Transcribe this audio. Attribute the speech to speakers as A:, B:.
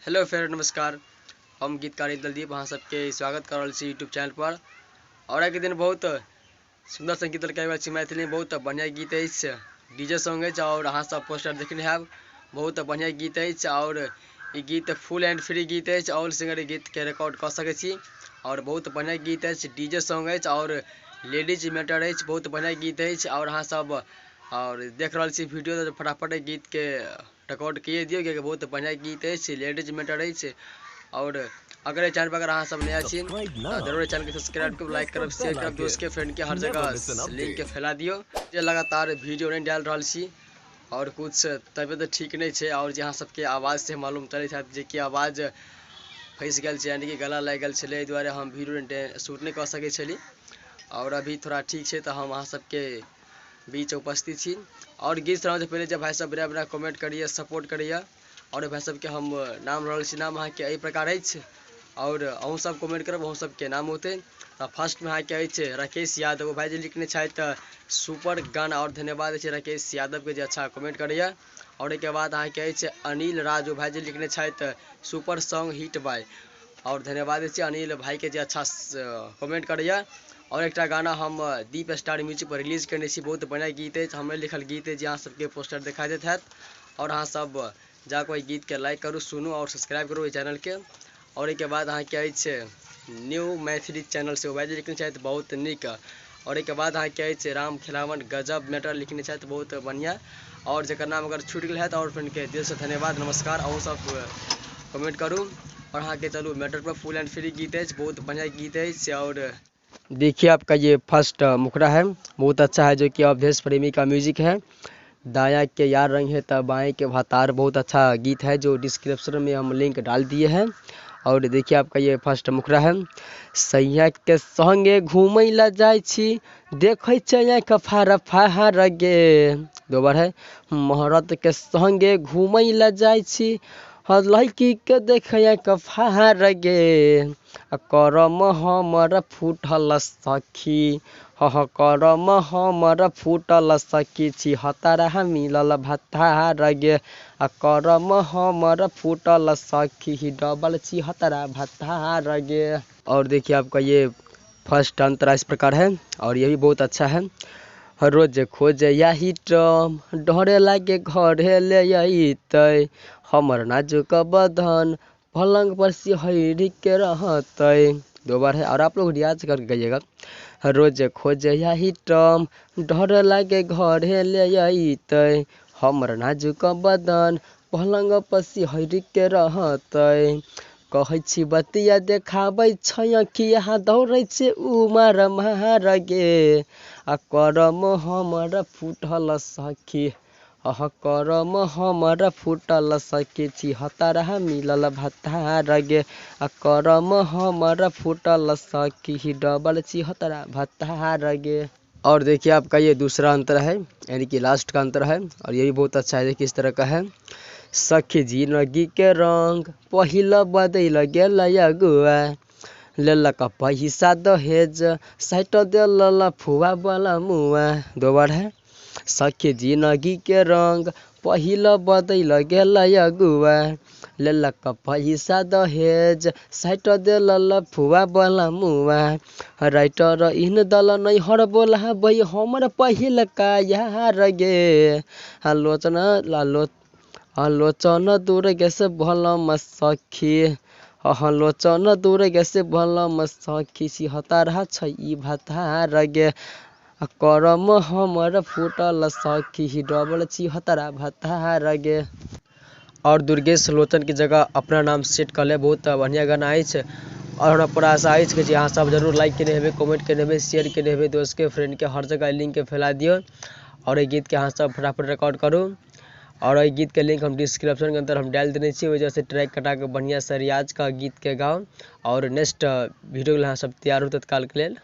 A: Hello friend, नमस्कार। हम गीतकार दलदीप अहाँ सबके स्वागत कर रहा छी यूट्यूब चैनल पर। और एक दिन बहुत सुंदर संगीत लेके मैथिली में बहुत बढ़िया गीत है, डीजे सॉन्ग है और अहाँ सब पोस्टर देखने हैं। बहुत बढ़िया गीत है और ये गीत फुल एंड फ्री गीत है और सिंगर गीत के रिकॉर्ड कर सके छी। और बहुत बढ़िया गीत है, डीजे सॉन्ग है और लेडीज मैटर है। बहुत बढ़िया गीत है और अहाँ सब और देख रहा छी वीडियो तो फटाफट गीत के रिकॉर्ड किए दियो क्योंकि बहुत बढ़िया गीत है, लेडीज मैटर है। और अगर चैनल पर अगर अहाँ सब नया छी तो जरूर चैनल के सब्सक्राइब करो, लाइक करो, शेयर करो, दोस्त के फ्रेंड के हर जगह लिंक के फैला दियो। जे लगातार वीडियो नहीं डाल रहा छी और कुछ तबियत ठीक नहीं है और जहाँ सबके आवाज़ से मालूम चलत है जे कि आवाज़ फंस गल यानी कि गला लग गल दुआरे हम वीडियो शूट नहीं कर सके छली। और अभी थोड़ा ठीक है तो हम अहाँ सबके बीच उपस्थित छी। और गीत सुनाने से पहले जब भाई सब बड़ा कमेंट करिए, सपोर्ट करिए। और भाई सबके हम नाम रहा छी, नाम अहाँ के एहि प्रकार है और अहूँ सब कमेंट करब, अहूँ सबके नाम होते। तो फर्स्ट में अहाँ के राकेश यादव भाई जी लिखने छथि सुपर गाना और धन्यवाद है राकेश यादव के जे अच्छा कमेंट करिए। और एक बाद अहाँ के अनिल राजू भाई जी लिखने छथि सुपर सॉन्ग हिट बाय और धन्यवाद है अनिल भाई के जे अच्छा कमेंट करिए। और एक गाना हम दीप स्टार म्यूजिक पर रिलीज करने छी, बहुत बढ़िया गीत है, हमें लिखल गीत है जहाँ सबके पोस्टर दिखाई देते हैं। और अहाँ सब जाकर गीत के लाइक करूँ, सुनू और सब्सक्राइब करूँ चैनल के। और एक बाद अहाँ के न्यू मैथिली चैनल से भाई लिखने चाहते बहुत निक। और एक बाद अहाँ के राम खिलावन गजब मैटर लिखने चाहते बहुत बढ़िया। और जकर नाम अगर छूट गया है तो और फ्रेंड के दिल से धन्यवाद, नमस्कार। और सब कमेंट करूँ और अहाँ के चलू मैटर पर फुल एंड फ्री गीत है, बहुत बढ़िया गीत है। और देखिए आपका ये फर्स्ट मुखड़ा है, बहुत अच्छा है जो कि अवधेश प्रेमी का म्यूजिक है। दाया के यार रंग है तब बाएँ के भातार, बहुत अच्छा गीत है जो डिस्क्रिप्शन में हम लिंक डाल दिए हैं। और देखिए आपका ये फर्स्ट मुखड़ा है। सैया के संगे घूमै ला जाय छी देखै छै कफार फहार गे। दो बार है। महरत के संगे घूमै ला जाय छी लड़की के देखे कफार गे। करम हमर फूटल सखी करम हमर फूटल सखी छी हतारा मिलल भतार गे। करम हमर फूटल सखी डबल छी हतारा भतार गे। और देखिए आपका ये फर्स्ट अंतरा इस प्रकार है और ये भी बहुत अच्छा है। रोज खोज यही टम डरे लागे घरे ले अइतै हमर नाजुक बदन पलंग पर सिहरी के रहते। दो बार है और आप लोग रियाज करके गाइएगा। रोज खोज यही टम डर लागे घरे ले अइतै हमर नाजुक बदन पलंग पर सिहरी के रहते। कहै छी बतिया देखाबै छै अखिया दौड़ै छै उमर मार गे। करम हमर फूटल सखी करम हमर फूटल सखी छी हतारा मिलल भतार गे। करम हमर फूटल सखी डबल छी हतारा भतार गे। और देखिए आपका ये दूसरा अंतर है यानी कि लास्ट का अंतर है और ये भी बहुत अच्छा है। देखिए इस तरह का है। सखी जिंदगी के रंग पहिला बदल गेल अगुआ लेलक पैसा दहेज साइट दिल फुआ वाला मुआ। दो बार है। सखी जिंदगी के रंग पहिला बदल गेल अगुआ लेलक पैसा दहेज साइट दिल फुआ वाला मुआ। राइटर इन दल नहीं हर बोला भाई हमर पहिल का यार गे। आलोचना दूर गैसे भलम सखी आलोचना दूर गैसे भलम सखी सी हतारा छै भतार गे। करम हमर फूटल सखी डबल छी हतारा भतार गे। और दुर्गेश लोचन की जगह अपना नाम सेट कर ले, बहुत बढ़िया गाना है। और हमारा पूरा आशा है कि यहाँ सब जरूर लाइक करने हेबे, कमेंट करने हेबे, शेयर करने हेबे, दोस्त के फ्रेंड के हर जगह लिंक के फैला दियो। और ये गीत के यहाँ सब फटाफट रिकॉर्ड करूँ और ये गीत के लिंक हम डिस्क्रिप्शन के अंदर हम डाल देने छी, वजह से ट्रैक कटा के बढ़िया से रियाज का गीत के गाओ। और नेक्स्ट वीडियो यहाँ सब तैयार हो तत्काल के लिए।